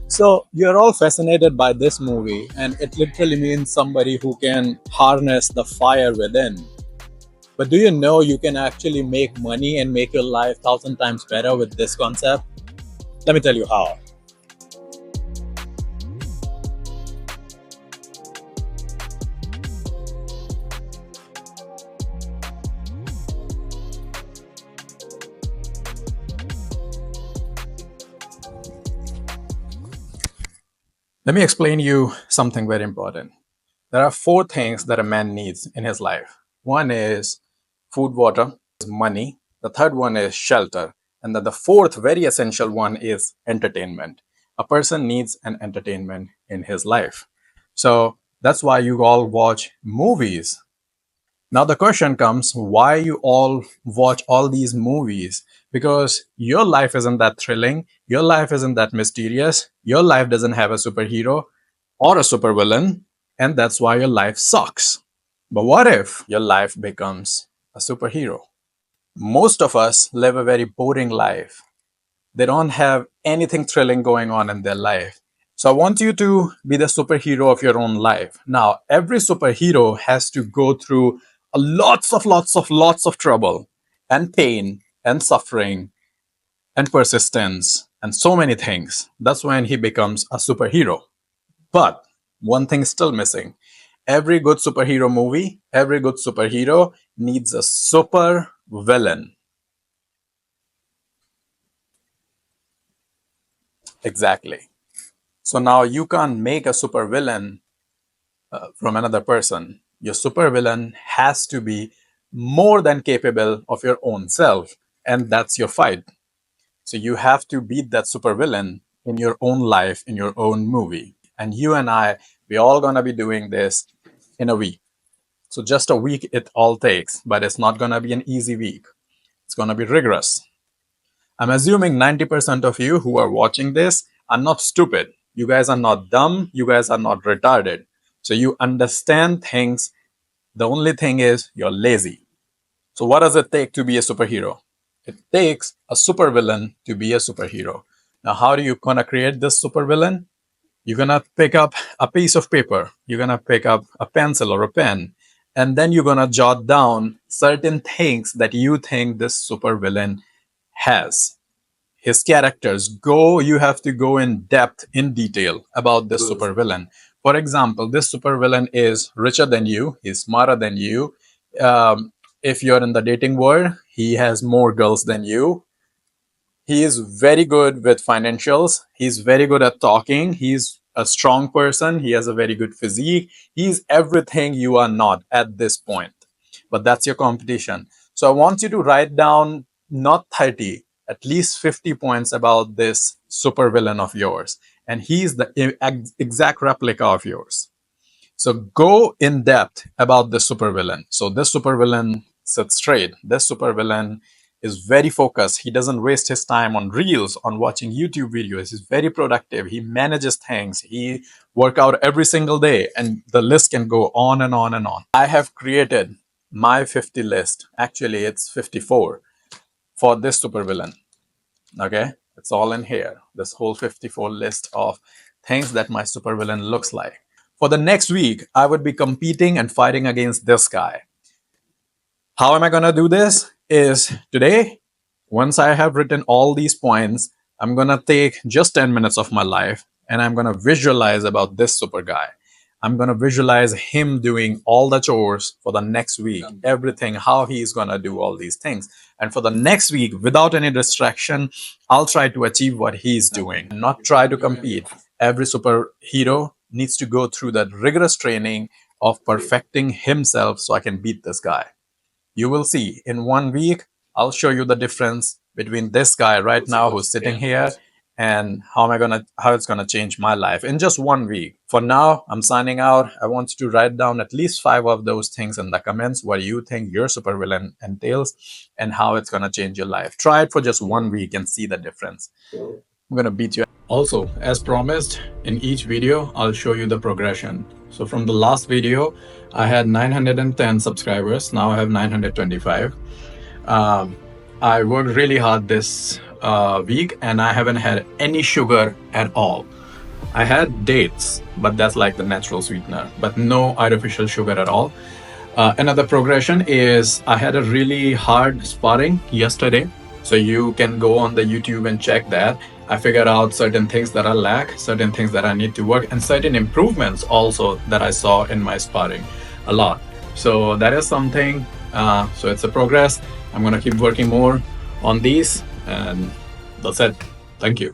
So you're all fascinated by this movie, and it literally means somebody who can harness the fire within. But do you know you can actually make money and make your life 1,000 times better with this concept? Let me tell you how. Let me explain you something very important. There are four things that a man needs in his life. One is food, water, money. The third one is shelter. And then the fourth, very essential one is entertainment. A person needs an entertainment in his life. So that's why you all watch movies. Now the question comes, why you all watch all these movies? Because your life isn't that thrilling, your life isn't that mysterious, your life doesn't have a superhero or a supervillain, and that's why your life sucks. But what if your life becomes a superhero? Most of us live a very boring life. They don't have anything thrilling going on in their life. So I want you to be the superhero of your own life. Now, every superhero has to go through lots of trouble and pain and suffering and persistence and so many things. That's when he becomes a superhero. But one thing is still missing. Every good superhero movie, every good superhero needs a super villain. Exactly. So now you can't make a supervillain from another person. Your supervillain has to be more than capable of your own self, and that's your fight. So you have to beat that supervillain in your own life, in your own movie. And you and I, we all gonna be doing this in a week. So just a week it all takes, but it's not gonna be an easy week. It's gonna be rigorous. I'm assuming 90% of you who are watching this are not stupid. You guys are not dumb. You guys are not retarded. So you understand things. The only thing is you're lazy. So what does it take to be a superhero? It takes a supervillain to be a superhero. Now, how do you gonna create this supervillain? You're gonna pick up a piece of paper. You're gonna pick up a pencil or a pen, and then you're gonna jot down certain things that you think this supervillain has. His characters. You have to go in depth, in detail about this supervillain. For example, this supervillain is richer than you, he's smarter than you. If you're in the dating world, he has more girls than you. He is very good with financials. He's very good at talking. He's a strong person. He has a very good physique. He's everything you are not at this point. But that's your competition. So I want you to write down not 30, at least 50 points about this supervillain of yours. And he's the exact replica of yours. So go in depth about the supervillain. So this supervillain sits straight. This supervillain is very focused. He doesn't waste his time on reels, on watching YouTube videos. He's very productive. He manages things. He works out every single day. And the list can go on and on and on. I have created my 50 list. Actually, it's 54 for this supervillain. Okay? It's all in here. This whole 54 list of things that my supervillain looks like. For the next week, I would be competing and fighting against this guy. How am I going to do this? Is today, once I have written all these points, I'm going to take just 10 minutes of my life and I'm going to visualize about this super guy. I'm going to visualize him doing all the chores for the next week, everything, how he's going to do all these things. And for the next week, without any distraction, I'll try to achieve what he's doing, not try to compete. every superhero needs to go through that rigorous training of perfecting himself so I can beat this guy. You will see in 1 week, I'll show you the difference between this guy right now who's sitting here and how it's gonna change my life in just 1 week. For now, I'm signing out. I want you to write down at least 5 of those things in the comments, what you think your supervillain entails and how it's gonna change your life. Try it for just 1 week and see the difference. I'm gonna beat you. Also, as promised, in each video, I'll show you the progression. So from the last video, I had 910 subscribers. Now I have 925. I worked really hard this week and I haven't had any sugar at all. I had dates, but that's like the natural sweetener, but no artificial sugar at all. Another progression is I had a really hard sparring yesterday. So you can go on the YouTube and check that. I figured out certain things that I lack, certain things that I need to work, and certain improvements also that I saw in my sparring a lot. So that is something, so it's a progress. I'm gonna keep working more on these, and that's it. Thank you.